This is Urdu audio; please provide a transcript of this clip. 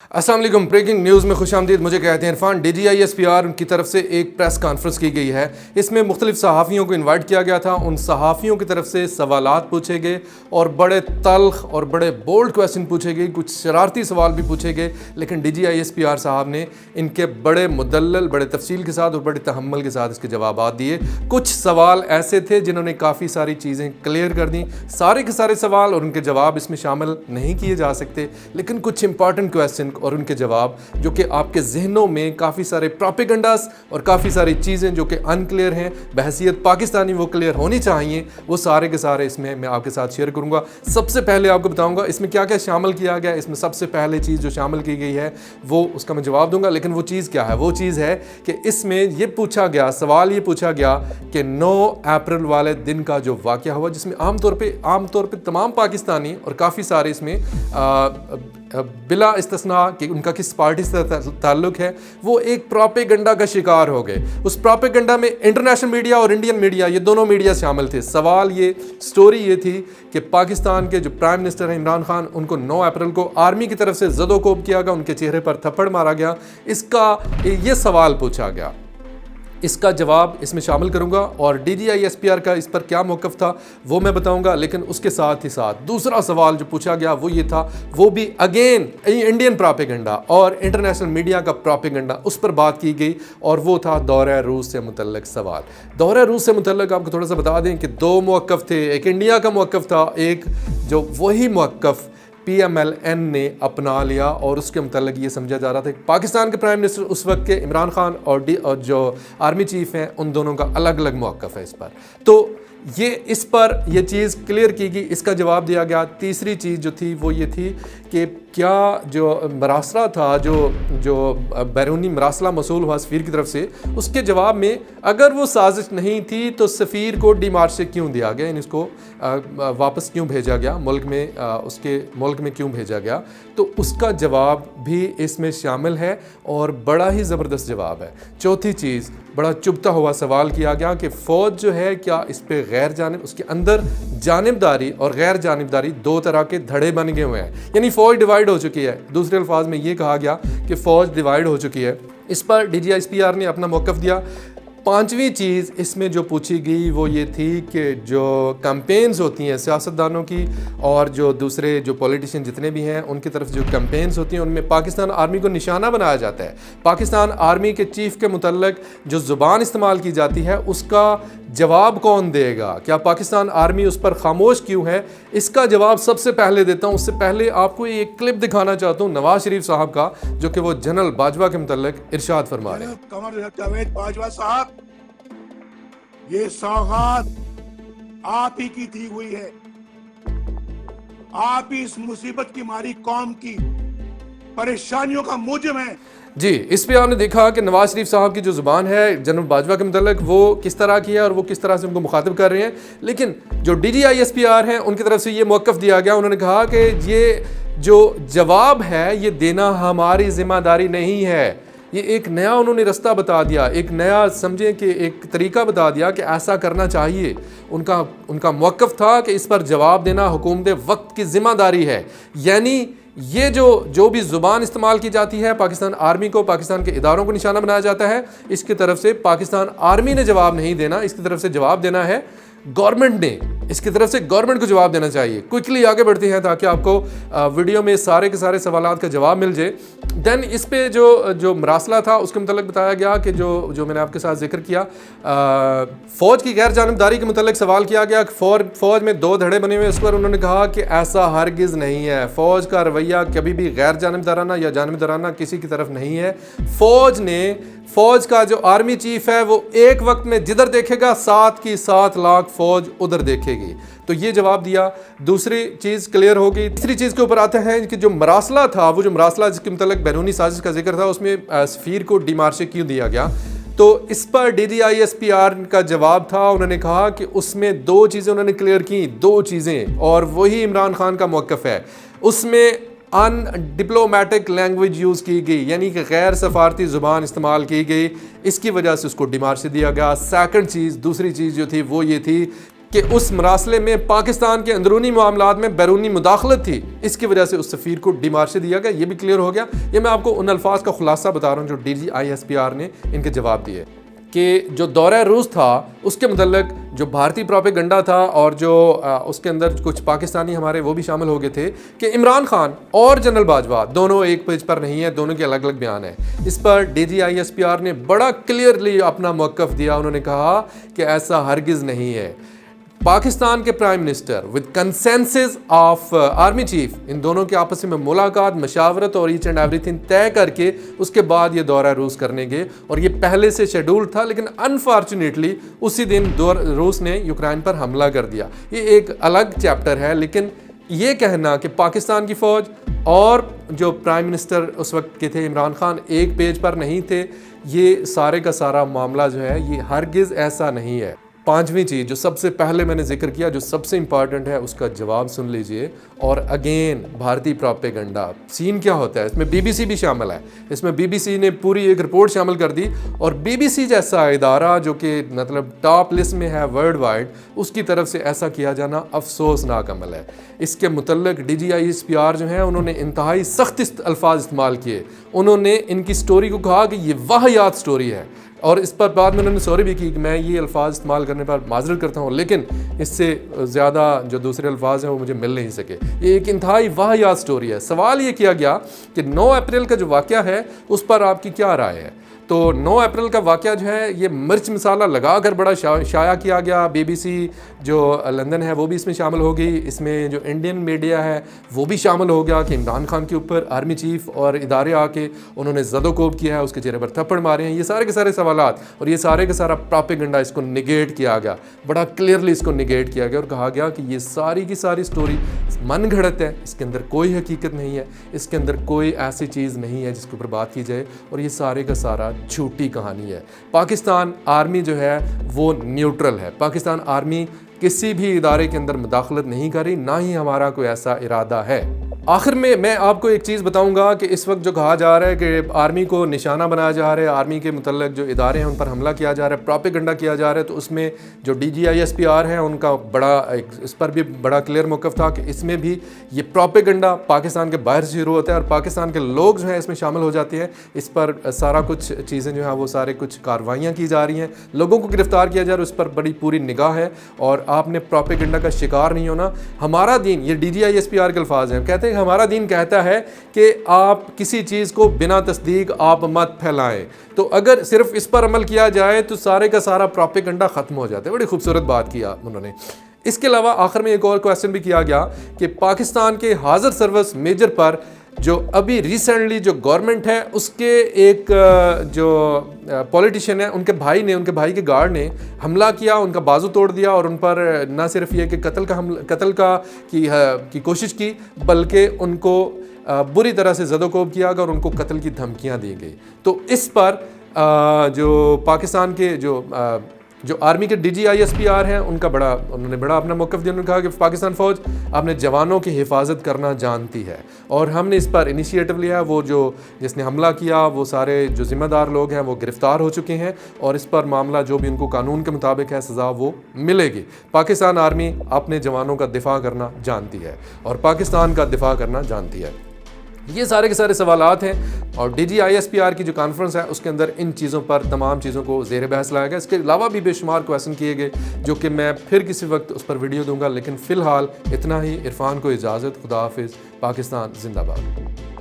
السلام علیکم. بریکنگ نیوز میں خوش آمدید. مجھے کہتے ہیں Irfan. D G I S P R کی طرف سے ایک پریس کانفرنس کی گئی ہے. اس میں مختلف صحافیوں کو انوائٹ کیا گیا تھا. ان صحافیوں کی طرف سے سوالات پوچھے گئے اور بڑے تلخ اور بڑے بولڈ کویسچن پوچھے گئے. کچھ شرارتی سوال بھی پوچھے گئے, لیکن D G I S P R صاحب نے ان کے بڑے مدلل, بڑے تفصیل کے ساتھ اور بڑے تحمل کے ساتھ اس کے جوابات دیے. کچھ سوال ایسے تھے جنہوں نے کافی ساری چیزیں کلیئر کر دیں. سارے کے سارے سوال اور ان کے جواب اس میں شامل نہیں کیے جا سکتے, لیکن کچھ امپورٹنٹ کویسچن اور ان کے جواب جو کہ آپ کے ذہنوں میں کافی سارے پروپیگنڈاز اور کافی ساری چیزیں جو کہ ان کلیئر ہیں, بحیثیت پاکستانی وہ کلیئر ہونی چاہیے, وہ سارے کے سارے اس میں آپ کے ساتھ شیئر کروں گا. سب سے پہلے آپ کو بتاؤں گا اس میں کیا کیا شامل کیا گیا. اس میں سب سے پہلے چیز جو شامل کی گئی ہے وہ اس کا میں جواب دوں گا, لیکن وہ چیز کیا ہے؟ وہ چیز ہے کہ اس میں یہ پوچھا گیا, سوال یہ پوچھا گیا کہ 9 اپریل والے دن کا جو واقعہ ہوا, جس میں عام طور پہ تمام پاکستانی اور کافی سارے اس میں بلا استثناء کہ ان کا کس پارٹی سے تعلق ہے, وہ ایک پروپیگنڈا کا شکار ہو گئے. اس پروپیگنڈا میں انٹرنیشنل میڈیا اور انڈین میڈیا, یہ دونوں میڈیا شامل تھے. سوال یہ, سٹوری یہ تھی کہ پاکستان کے جو پرائم منسٹر ہیں عمران خان, ان کو 9 اپریل کو آرمی کی طرف سے زد و کوب کیا گیا, ان کے چہرے پر تھپڑ مارا گیا. اس کا یہ سوال پوچھا گیا, اس کا جواب اس میں شامل کروں گا, اور D G I S P R کا اس پر کیا موقف تھا وہ میں بتاؤں گا. لیکن اس کے ساتھ ہی ساتھ دوسرا سوال جو پوچھا گیا وہ یہ تھا, وہ بھی اگین انڈین پروپیگنڈا اور انٹرنیشنل میڈیا کا پروپیگنڈا, اس پر بات کی گئی, اور وہ تھا دورہ روس سے متعلق سوال. دورہ روس سے متعلق آپ کو تھوڑا سا بتا دیں کہ 2 موقف تھے. ایک انڈیا کا موقف تھا, ایک جو وہی موقف پی ایم ایل این نے اپنا لیا, اور اس کے متعلق یہ سمجھا جا رہا تھا کہ پاکستان کے پرائم منسٹر اس وقت کے عمران خان اور جو آرمی چیف ہیں, ان دونوں کا الگ الگ موقف ہے اس پر. تو اس پر یہ چیز کلیئر کی گئی, اس کا جواب دیا گیا. تیسری چیز جو تھی وہ یہ تھی کہ کیا جو مراسلہ تھا, جو بیرونی مراسلہ موصول ہوا سفیر کی طرف سے, اس کے جواب میں اگر وہ سازش نہیں تھی تو سفیر کو ڈی مارش سے کیوں دیا گیا, یعنی اس کو واپس کیوں بھیجا گیا ملک میں, اس کے ملک میں کیوں بھیجا گیا, تو اس کا جواب بھی اس میں شامل ہے, اور بڑا ہی زبردست جواب ہے. چوتھی چیز, بڑا چبھتا ہوا سوال کیا گیا کہ فوج جو ہے کیا اس پہ غیر جانب, اس کے اندر جانبداری اور غیر جانبداری 2 طرح کے دھڑے بن گئے ہوئے ہیں, یعنی فوج ڈیوائیڈ ہو چکی ہے. دوسرے الفاظ میں یہ کہا گیا کہ فوج ڈیوائیڈ ہو چکی ہے. اس پر D G I S P R نے اپنا موقف دیا. 5ویں چیز اس میں جو پوچھی گئی وہ یہ تھی کہ جو کمپینز ہوتی ہیں سیاستدانوں کی, اور جو دوسرے جو پولیٹیشین جتنے بھی ہیں ان کی طرف جو کمپینز ہوتی ہیں, ان میں پاکستان آرمی کو نشانہ بنایا جاتا ہے. پاکستان آرمی کے چیف کے متعلق جو زبان استعمال کی جاتی ہے اس کا جواب کون دے گا؟ کیا پاکستان آرمی اس پر خاموش کیوں ہے؟ اس کا جواب سب سے پہلے دیتا ہوں. اس سے پہلے آپ کو ایک کلپ دکھانا چاہتا ہوں نواز شریف صاحب کا, جو کہ وہ جنرل باجوہ کے متعلق ارشاد فرما رہے ہیں. قمر جاوید باجوہ صاحب, یہ سوغات آپ ہی کی دی ہوئی ہے. آپ ہی اس مصیبت کی ماری قوم کی پریشانیوں کا موجب ہیں. جی, اس پہ آپ نے دیکھا کہ نواز شریف صاحب کی جو زبان ہے جنرل باجوہ کے متعلق وہ کس طرح کی ہے, اور وہ کس طرح سے ان کو مخاطب کر رہے ہیں. لیکن جو D G I S P R ہیں ان کی طرف سے یہ موقف دیا گیا, انہوں نے کہا کہ یہ جو جواب ہے یہ دینا ہماری ذمہ داری نہیں ہے. یہ ایک نیا انہوں نے رستہ بتا دیا, ایک نیا سمجھیں کہ ایک طریقہ بتا دیا کہ ایسا کرنا چاہیے. ان کا موقف تھا کہ اس پر جواب دینا حکومت وقت کی ذمہ داری ہے. یعنی یہ جو بھی زبان استعمال کی جاتی ہے, پاکستان آرمی کو, پاکستان کے اداروں کو نشانہ بنایا جاتا ہے, اس کی طرف سے پاکستان آرمی نے جواب نہیں دینا, اس کی طرف سے جواب دینا ہے گورنمنٹ نے. اس کی طرف سے گورنمنٹ کو جواب دینا چاہیے. کوئکلی آگے بڑھتے ہیں تاکہ آپ کو ویڈیو میں سارے کے سارے سوالات کا جواب مل جائے. دین اس پہ جو مراسلہ تھا اس کے متعلق بتایا گیا کہ جو میں نے آپ کے ساتھ ذکر کیا, فوج کی غیر جانبداری کے متعلق سوال کیا گیا. فوج میں 2 دھڑے بنے ہوئے, اس پر انہوں نے کہا کہ ایسا ہرگز نہیں ہے. فوج کا رویہ کبھی بھی غیر جانبدارانہ یا جانبدارانہ کسی کی طرف نہیں ہے. فوج کا جو آرمی چیف ہے وہ ایک وقت میں جدھر دیکھے گا 7 کی 7 لاکھ فوج ادھر دیکھے گی. تو یہ جواب دیا. دوسری چیز کلیئر ہو گئی. تیسری چیز کے اوپر آتے ہیں کہ جو مراسلہ تھا, وہ جو مراسلہ جس کے متعلق بیرونی سازش کا ذکر تھا, اس میں سفیر کو ڈی مارش کیوں دیا گیا. تو اس پر D G I S P R کا جواب تھا, انہوں نے کہا کہ اس میں 2 چیزیں انہوں نے کلیئر کی, 2 چیزیں, اور وہی عمران خان کا موقف ہے. اس میں ان ڈپلومیٹک لینگویج یوز کی گئی, یعنی کہ غیر سفارتی زبان استعمال کی گئی, اس کی وجہ سے اس کو ڈی مارش دیا گیا. دوسری چیز جو تھی وہ یہ تھی کہ اس مراسلے میں پاکستان کے اندرونی معاملات میں بیرونی مداخلت تھی، اس کی وجہ سے اس سفیر کو ڈیمارشے دیا گیا. یہ بھی کلیئر ہو گیا. یہ میں آپ کو ان الفاظ کا خلاصہ بتا رہا ہوں جو DGISPR نے ان کے جواب دیے کہ جو دورہ روس تھا اس کے متعلق جو بھارتی پروپیگنڈا تھا اور جو اس کے اندر کچھ پاکستانی ہمارے وہ بھی شامل ہو گئے تھے کہ عمران خان اور جنرل باجوہ دونوں ایک پیج پر نہیں ہیں، دونوں کے الگ الگ بیان ہیں. اس پر DGISPR نے بڑا کلیئرلی اپنا موقف دیا. انہوں نے کہا کہ ایسا ہرگز نہیں ہے. پاکستان کے prime minister with consensus of army chief, ان دونوں کے آپس میں ملاقات، مشاورت اور ایچ اینڈ ایوری تھنگ طے کر کے اس کے بعد یہ دورہ روس کرنے گئے. اور یہ پہلے سے شیڈول تھا، لیکن انفارچونیٹلی اسی دن روس نے یوکرائن پر حملہ کر دیا. یہ ایک الگ چیپٹر ہے، لیکن یہ کہنا کہ پاکستان کی فوج اور جو پرائم منسٹر اس وقت کے تھے عمران خان ایک پیج پر نہیں تھے، یہ سارے کا سارا معاملہ جو ہے یہ ہرگز ایسا نہیں ہے. پانچویں چیز جو سب سے پہلے میں نے ذکر کیا، جو سب سے امپارٹنٹ ہے، اس کا جواب سن لیجئے. اور اگین بھارتی پروپیگنڈا سین کیا ہوتا ہے، اس میں BBC بھی شامل ہے. اس میں BBC نے پوری ایک رپورٹ شامل کر دی، اور BBC جیسا ادارہ جو کہ مطلب ٹاپ لسٹ میں ہے ورلڈ وائڈ، اس کی طرف سے ایسا کیا جانا افسوسناک عمل ہے. اس کے متعلق DGISPR جو ہیں انہوں نے انتہائی سخت الفاظ استعمال کیے. انہوں نے ان کی سٹوری کو کہا کہ یہ واہیات سٹوری ہے، اور اس پر بعد میں انہوں نے سوری بھی کی کہ میں یہ الفاظ استعمال کرنے پر معذرت کرتا ہوں، لیکن اس سے زیادہ جو دوسرے الفاظ ہیں وہ مجھے مل نہیں سکے. یہ ایک انتہائی واہیات سٹوری ہے. سوال یہ کیا گیا کہ 9 اپریل کا جو واقعہ ہے اس پر آپ کی کیا رائے ہے؟ تو 9 اپریل کا واقعہ جو ہے یہ مرچ مسالہ لگا کر بڑا شائع کیا گیا. BBC جو لندن ہے وہ بھی اس میں شامل ہو گئی. اس میں جو انڈین میڈیا ہے وہ بھی شامل ہو گیا کہ عمران خان کے اوپر آرمی چیف اور ادارے آ کے انہوں نے زد و کوب کیا ہے، اس کے چہرے پر تھپڑ مارے ہیں. یہ سارے کے سارے سوالات اور یہ سارے کا سارا پروپیگنڈا اس کو نگیٹ کیا گیا، بڑا کلیئرلی اس کو نگیٹ کیا گیا اور کہا گیا کہ یہ ساری کی ساری سٹوری من گھڑت ہے، اس کے اندر کوئی حقیقت نہیں ہے، اس کے اندر کوئی ایسی چیز نہیں ہے جس کے اوپر بات کی جائے، اور یہ سارے کا سارا جھوٹی کہانی ہے. پاکستان آرمی جو ہے وہ نیوٹرل ہے. پاکستان آرمی کسی بھی ادارے کے اندر مداخلت نہیں کر رہی، نہ ہی ہمارا کوئی ایسا ارادہ ہے. آخر میں آپ کو ایک چیز بتاؤں گا کہ اس وقت جو کہا جا رہا ہے کہ آرمی کو نشانہ بنایا جا رہا ہے، آرمی کے متعلق جو ادارے ہیں ان پر حملہ کیا جا رہا ہے، پروپیگنڈا کیا جا رہا ہے، تو اس میں جو DGISPR ہیں ان کا بڑا اس پر بھی بڑا کلیئر موقف تھا کہ اس میں بھی یہ پروپیگنڈا پاکستان کے باہر سے شروع ہوتا ہے اور پاکستان کے لوگ جو ہیں اس میں شامل ہو جاتے ہیں. اس پر سارا کچھ چیزیں جو ہیں وہ سارے کچھ کارروائیاں کی جا رہی ہیں، لوگوں کو گرفتار کیا جا رہا ہے، اس پر بڑی پوری نگاہ ہے اور آپ نے پروپیگنڈا کا شکار نہیں ہونا. ہمارا دین، یہ DGISPR کے الفاظ ہیں، کہتے ہیں کہ ہمارا دین کہتا ہے کہ آپ کسی چیز کو بنا تصدیق آپ مت پھیلائیں. تو اگر صرف اس پر عمل کیا جائے تو سارے کا سارا پروپیگنڈا ختم ہو جاتا ہے. بڑی خوبصورت بات کیا انہوں نے. اس کے علاوہ آخر میں ایک اور کویسچن بھی کیا گیا کہ پاکستان کے حاضر سروس میجر پر جو ابھی ریسنٹلی جو گورنمنٹ ہے اس کے ایک جو پولیٹیشین ہے، ان کے بھائی کے گارڈ نے حملہ کیا، ان کا بازو توڑ دیا اور ان پر نہ صرف یہ کہ قتل کی کوشش کی، بلکہ ان کو بری طرح سے زد و کوب کیا گیا اور ان کو قتل کی دھمکیاں دی گئی. تو اس پر جو پاکستان کے جو آرمی کے DGISPR ہیں انہوں نے بڑا اپنا موقف دیا. انہوں نے کہا کہ پاکستان فوج اپنے جوانوں کی حفاظت کرنا جانتی ہے اور ہم نے اس پر انیشیٹو لیا. وہ جس نے حملہ کیا وہ سارے جو ذمہ دار لوگ ہیں وہ گرفتار ہو چکے ہیں اور اس پر معاملہ جو بھی ان کو قانون کے مطابق ہے سزا وہ ملے گی. پاکستان آرمی اپنے جوانوں کا دفاع کرنا جانتی ہے اور پاکستان کا دفاع کرنا جانتی ہے. یہ سارے کے سارے سوالات ہیں اور DGISPR کی جو کانفرنس ہے اس کے اندر ان چیزوں پر تمام چیزوں کو زیر بحث لایا گیا. اس کے علاوہ بھی بے شمار کویسچن کیے گئے جو کہ میں پھر کسی وقت اس پر ویڈیو دوں گا، لیکن فی الحال اتنا ہی. عرفان کو اجازت. خدا حافظ. پاکستان زندہ باد.